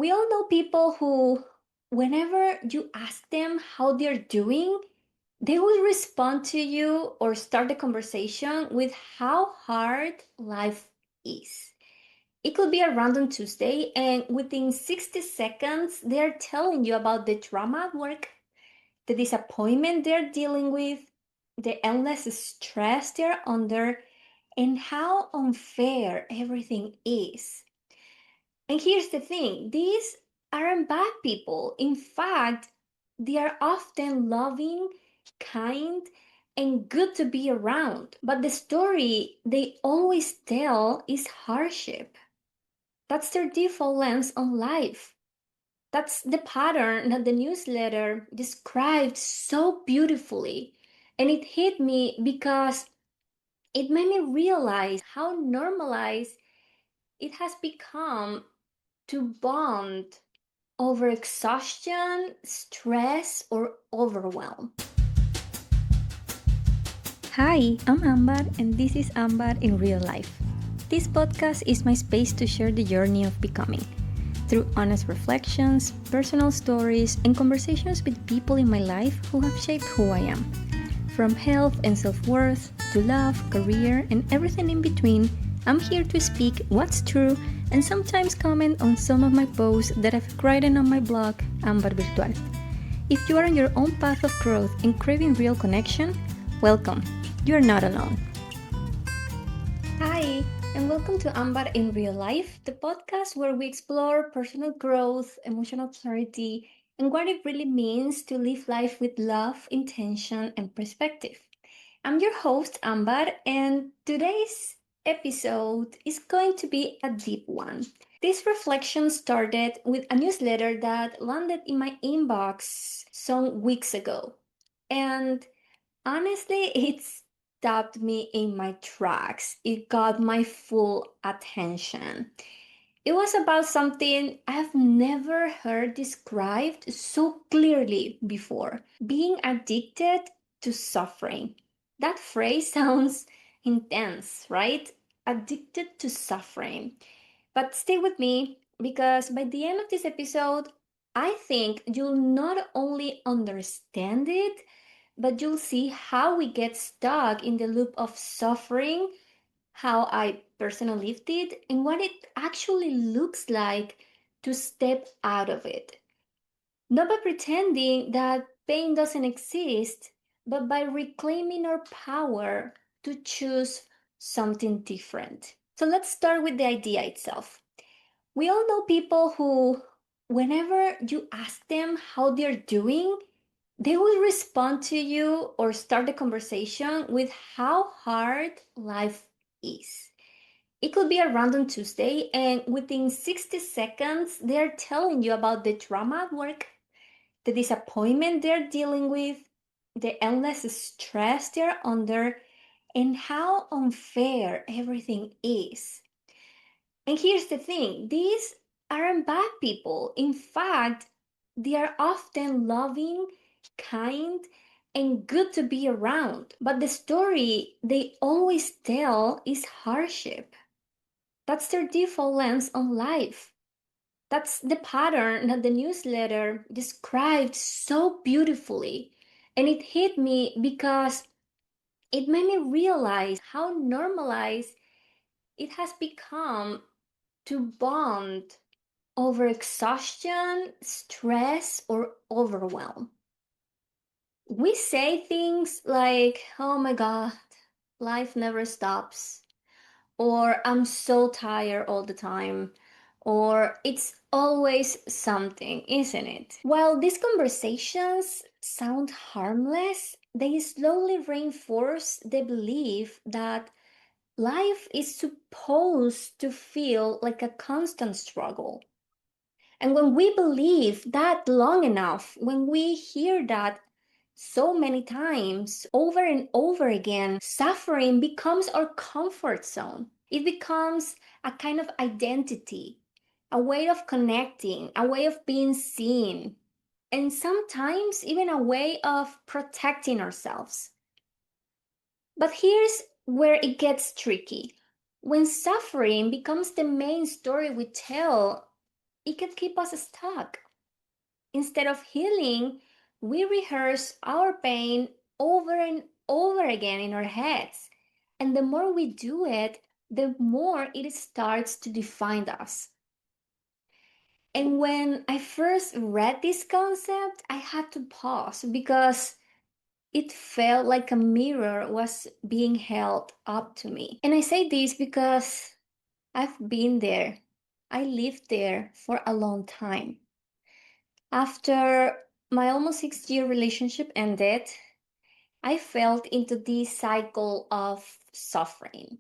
We all know people who, whenever you ask them how they're doing, they will respond to you or start the conversation with how hard life is. It could be a random Tuesday, and within 60 seconds, they're telling you about the drama at work, the disappointment they're dealing with, the endless stress they're under, and how unfair everything is. And here's the thing, these aren't bad people. In fact, they are often loving, kind, and good to be around. But the story they always tell is hardship. That's their default lens on life. That's the pattern that the newsletter described so beautifully. And it hit me because it made me realize how normalized it has become to bond over exhaustion, stress, or overwhelm. Hi, I'm Ambar, and this is Ambar in real life. This podcast is my space to share the journey of becoming. Through honest reflections, personal stories, and conversations with people in my life who have shaped who I am. From health and self-worth to love, career, and everything in between, I'm here to speak what's true and sometimes comment on some of my posts that I've written on my blog, Ambar Virtual. If you are on your own path of growth and craving real connection, welcome. You're not alone. Hi, and welcome to Ambar in Real Life, the podcast where we explore personal growth, emotional clarity, and what it really means to live life with love, intention, and perspective. I'm your host, Ambar, and today's episode is going to be a deep one. This reflection started with a newsletter that landed in my inbox some weeks ago. And honestly, it stopped me in my tracks. It got my full attention. It was about something I've never heard described so clearly before: being addicted to suffering. That phrase sounds intense, right? Addicted to suffering. But stay with me because by the end of this episode, I think you'll not only understand it, but you'll see how we get stuck in the loop of suffering, how I personally lived it, and what it actually looks like to step out of it. Not by pretending that pain doesn't exist, but by reclaiming our power to choose something different. So let's start with the idea itself. We all know people who, whenever you ask them how they're doing, they will respond to you or start the conversation with how hard life is. It could be a random Tuesday, and within 60 seconds, they're telling you about the drama at work, the disappointment they're dealing with, the endless stress they're under, and how unfair everything is. And here's the thing, these aren't bad people. In fact, they are often loving, kind, and good to be around. But the story they always tell is hardship. That's their default lens on life. That's the pattern that the newsletter described so beautifully. And it hit me because it made me realize how normalized it has become to bond over exhaustion, stress, or overwhelm. We say things like, oh my God, life never stops, or I'm so tired all the time, or it's always something, isn't it? While these conversations sound harmless, they slowly reinforce the belief that life is supposed to feel like a constant struggle. And when we believe that long enough, when we hear that so many times over and over again, suffering becomes our comfort zone. It becomes a kind of identity, a way of connecting, a way of being seen, and sometimes even a way of protecting ourselves. But here's where it gets tricky. When suffering becomes the main story we tell, it can keep us stuck. Instead of healing, we rehearse our pain over and over again in our heads. And the more we do it, the more it starts to define us. And when I first read this concept, I had to pause because it felt like a mirror was being held up to me. And I say this because I've been there. I lived there for a long time. After my almost 6 year relationship ended, I fell into this cycle of suffering.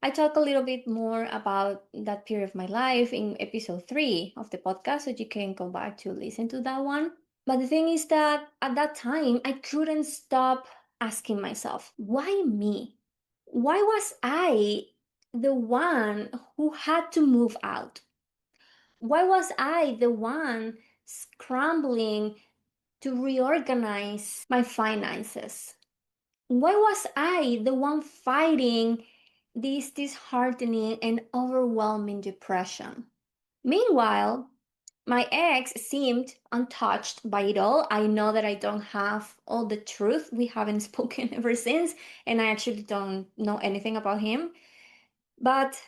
I talk a little bit more about that period of my life in episode 3 of the podcast, so you can go back to listen to that one. But the thing is that at that time, I couldn't stop asking myself, why me? Why was I the one who had to move out? Why was I the one scrambling to reorganize my finances? Why was I the one fighting this disheartening and overwhelming depression? Meanwhile, my ex seemed untouched by it all. I know that I don't have all the truth. We haven't spoken ever since, and I actually don't know anything about him. But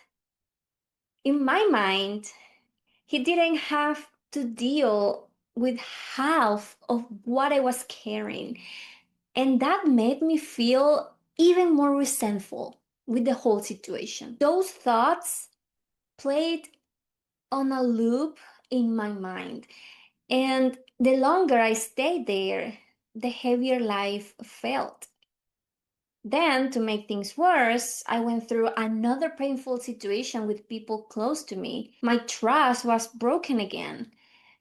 in my mind, he didn't have to deal with half of what I was carrying. And that made me feel even more resentful with the whole situation. Those thoughts played on a loop in my mind. And the longer I stayed there, the heavier life felt. Then, to make things worse, I went through another painful situation with people close to me. My trust was broken again.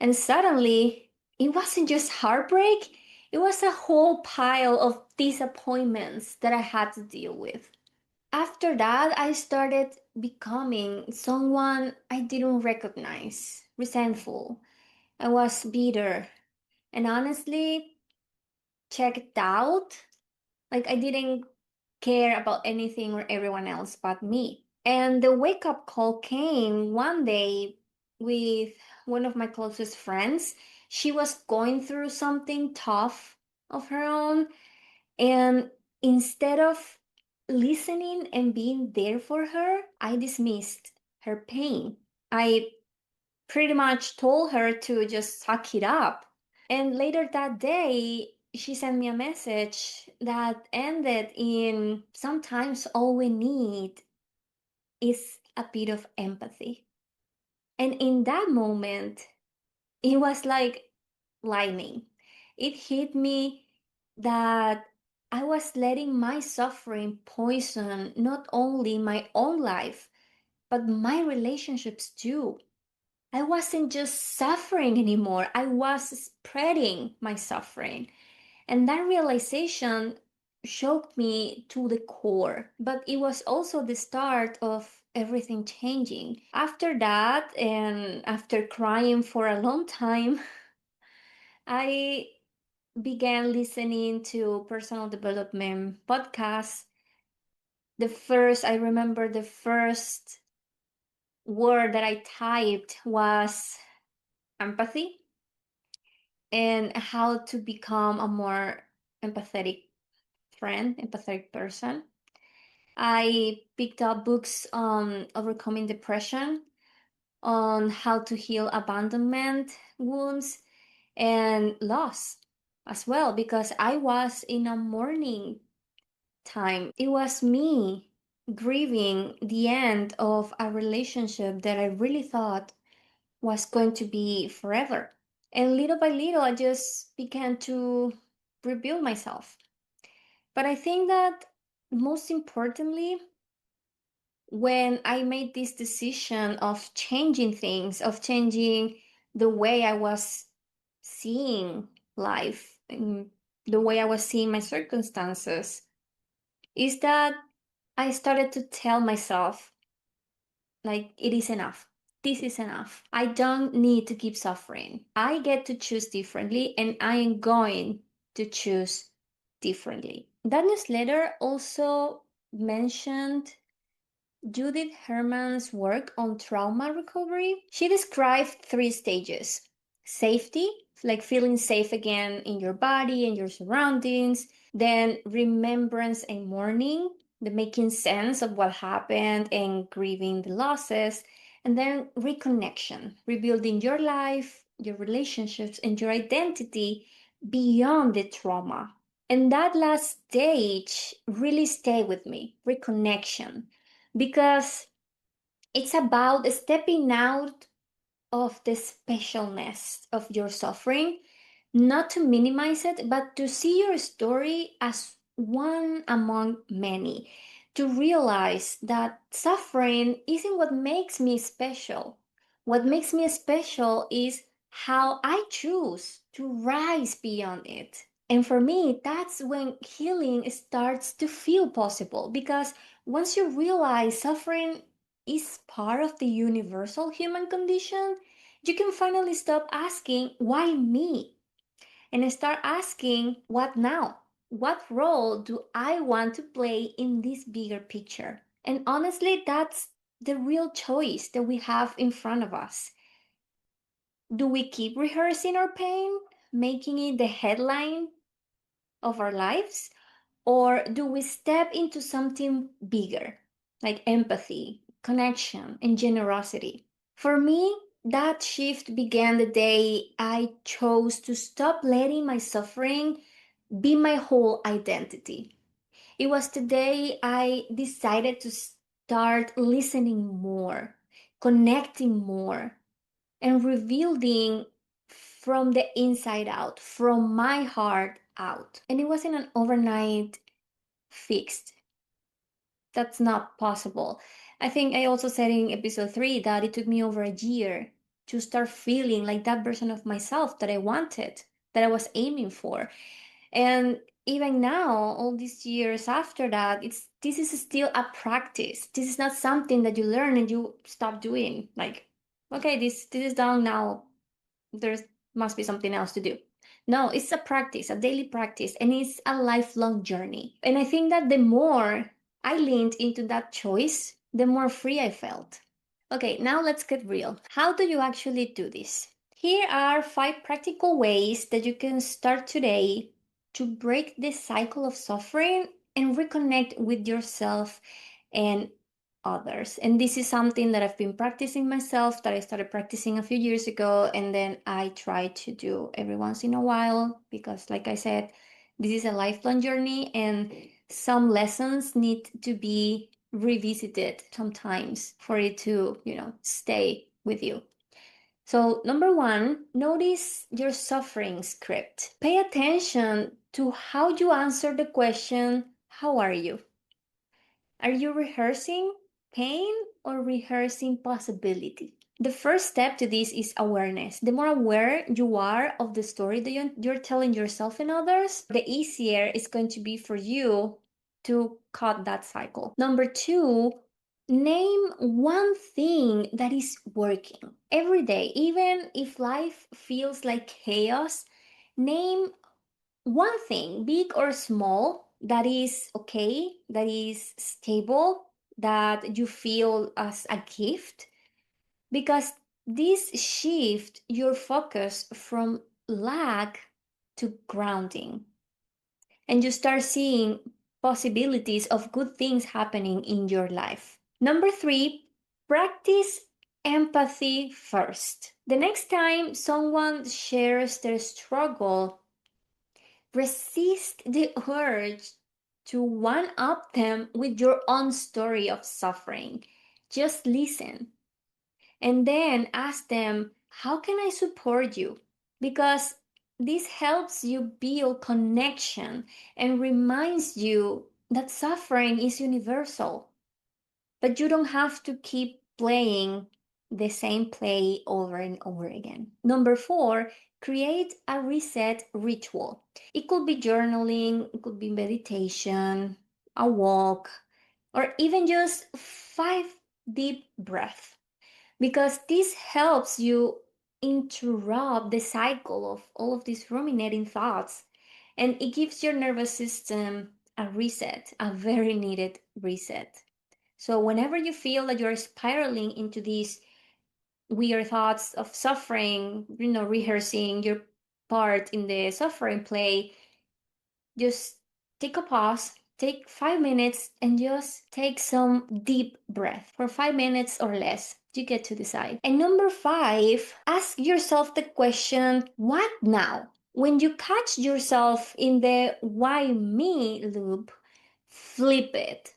And suddenly, it wasn't just heartbreak, it was a whole pile of disappointments that I had to deal with. After that, I started becoming someone I didn't recognize, resentful. I was bitter and honestly checked out. Like I didn't care about anything or everyone else but me. And the wake up call came one day with one of my closest friends. She was going through something tough of her own. And instead of listening and being there for her, I dismissed her pain. I pretty much told her to just suck it up. And later that day, she sent me a message that ended in sometimes all we need is a bit of empathy. And in that moment, it was like lightning. It hit me that I was letting my suffering poison not only my own life, but my relationships too. I wasn't just suffering anymore, I was spreading my suffering. And that realization shocked me to the core, but it was also the start of everything changing. After that, and after crying for a long time, I began listening to personal development podcasts. I remember the first word that I typed was empathy and how to become a more empathetic friend, empathetic person. I picked up books on overcoming depression, on how to heal abandonment wounds and loss as well, because I was in a mourning time. It was me grieving the end of a relationship that I really thought was going to be forever. And little by little, I just began to rebuild myself. But I think that most importantly, when I made this decision of changing things, of changing the way I was seeing life, and the way I was seeing my circumstances, is that I started to tell myself, like, it is enough. This is enough. I don't need to keep suffering. I get to choose differently, and I am going to choose differently. That newsletter also mentioned Judith Herman's work on trauma recovery, she described three stages: safety, like feeling safe again in your body and your surroundings, then remembrance and mourning, the making sense of what happened and grieving the losses, and then reconnection, rebuilding your life, your relationships, and your identity beyond the trauma. And that last stage really stayed with me, reconnection, because it's about stepping out of the specialness of your suffering, not to minimize it, but to see your story as one among many, to realize that suffering isn't what makes me special. What makes me special is how I choose to rise beyond it. And for me, that's when healing starts to feel possible, because once you realize suffering is part of the universal human condition, you can finally stop asking, why me? And start asking, what now? What role do I want to play in this bigger picture? And honestly, that's the real choice that we have in front of us. Do we keep rehearsing our pain, making it the headline of our lives? Or do we step into something bigger, like empathy, connection, and generosity? For me, that shift began the day I chose to stop letting my suffering be my whole identity. It was the day I decided to start listening more, connecting more, and revealing from the inside out, from my heart out. And it wasn't an overnight fixed. That's not possible. I think I also said in episode 3 that it took me over a year to start feeling like that version of myself that I wanted, that I was aiming for. And even now, all these years after that, it's this is still a practice. This is not something that you learn and you stop doing. Like, okay, this is done now. There must be something else to do. No, it's a practice, a daily practice, and it's a lifelong journey. And I think that the more I leaned into that choice, the more free I felt. Okay, now let's get real. How do you actually do this? Here are 5 practical ways that you can start today to break this cycle of suffering and reconnect with yourself and others. And this is something that I've been practicing myself, that I started practicing a few years ago, and then I try to do every once in a while because, like I said, this is a lifelong journey and some lessons need to be revisited sometimes for it to, stay with you. So, number 1, notice your suffering script. Pay attention to how you answer the question, how are you? Are you rehearsing pain or rehearsing possibility? The first step to this is awareness. The more aware you are of the story that you're telling yourself and others, the easier it's going to be for you to cut that cycle. Number 2, name one thing that is working every day. Even if life feels like chaos, name one thing, big or small, that is okay, that is stable, that you feel as a gift, because this shift your focus from lack to grounding, and you start seeing possibilities of good things happening in your life. Number 3, practice empathy first. The next time someone shares their struggle, resist the urge to one up them with your own story of suffering. Just listen and then ask them, how can I support you? Because this helps you build connection and reminds you that suffering is universal, but you don't have to keep playing the same play over and over again. Number 4, create a reset ritual. It could be journaling, it could be meditation, a walk, or even just 5 deep breaths, because this helps you interrupt the cycle of all of these ruminating thoughts, and it gives your nervous system a reset, a very needed reset. So whenever you feel that you're spiraling into these weird thoughts of suffering, rehearsing your part in the suffering play, just take a pause, take 5 minutes, and just take some deep breath for 5 minutes or less. You get to decide. And number 5, ask yourself the question, what now? When you catch yourself in the why me loop, flip it.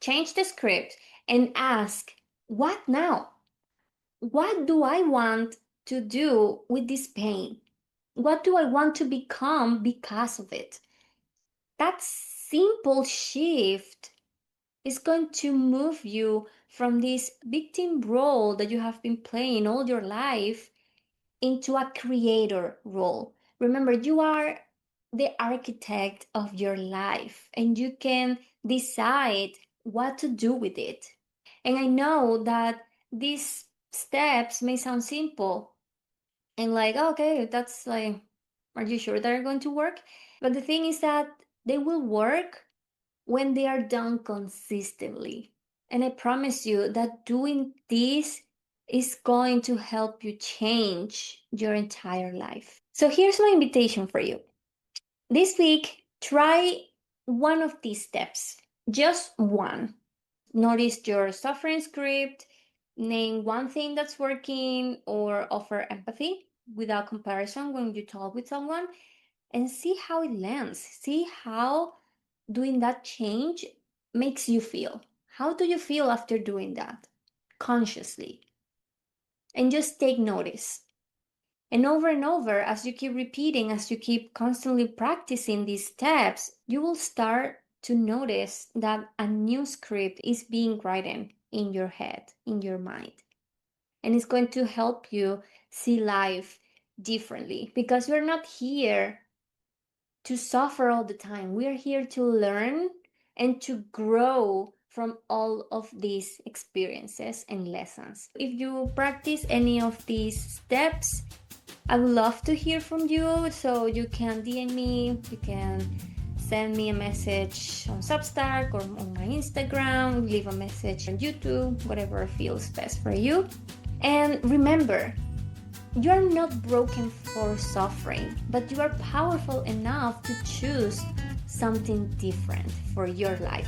Change the script and ask, what now? What do I want to do with this pain? What do I want to become because of it? That simple shift is going to move you from this victim role that you have been playing all your life into a creator role. Remember, you are the architect of your life and you can decide what to do with it. And I know that these steps may sound simple and like, okay, that's like, are you sure they're going to work? But the thing is that they will work when they are done consistently. And I promise you that doing this is going to help you change your entire life. So here's my invitation for you. This week, try one of these steps, just one. Notice your suffering script, name one thing that's working, or offer empathy without comparison when you talk with someone, and see how it lands. See how doing that change makes you feel. How do you feel after doing that consciously? And just take notice. And over, as you keep repeating, as you keep constantly practicing these steps, you will start to notice that a new script is being written in your head, in your mind. And it's going to help you see life differently because you're not here to suffer all the time. We're here to learn and to grow from all of these experiences and lessons. If you practice any of these steps, I would love to hear from you. So you can DM me, you can send me a message on Substack or on my Instagram, leave a message on YouTube, whatever feels best for you. And remember, you are not broken for suffering, but you are powerful enough to choose something different for your life.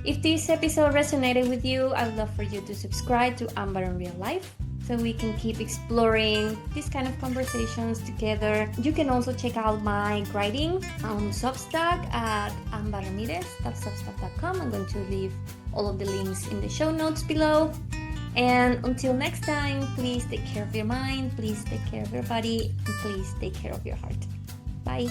If this episode resonated with you, I'd love for you to subscribe to Ambar in Real Life so we can keep exploring these kind of conversations together. You can also check out my writing on Substack at ambarramirez.substack.com. I'm going to leave all of the links in the show notes below. And until next time, please take care of your mind, please take care of your body, and please take care of your heart. Bye.